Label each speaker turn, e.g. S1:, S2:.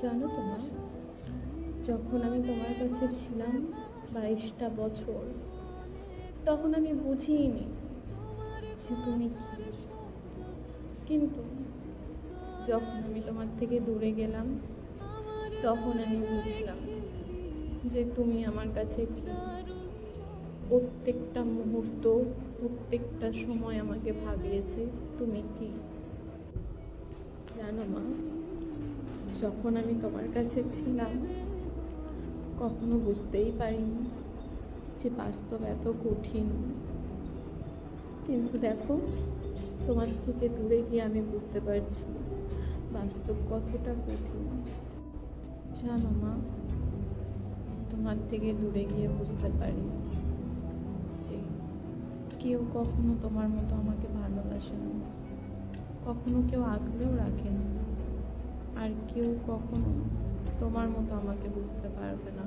S1: জানো তো মা, যখন আমি তোমার কাছে ছিলাম 22টা বছর, তখন আমি বুঝিনি যে তুমি কি। কিন্তু যখন আমি তোমার থেকে দূরে গেলাম, তখন আমি বুঝলাম যে তুমি আমার কাছে কি। প্রত্যেকটা মুহূর্ত, প্রত্যেকটা সময় আমাকে ভাবিয়েছে তুমি কি। জানো মা, যখন আমি তোমার কাছে ছিলাম, কখনো বুঝতেই পারিনি যে বাস্তব এত কঠিন। কিন্তু দেখো, তোমার থেকে দূরে গিয়ে আমি বুঝতে পারছি বাস্তব কতটা কঠিন। জানো মা, তোমার থেকে দূরে গিয়ে বুঝতে পারি যে কেউ কখনো তোমার মতো আমাকে ভালোবাসে না, কখনো কেউ আগলেও রাখে না, আর কেউ কখনো তোমার মতো আমাকে বুঝতে পারবে না।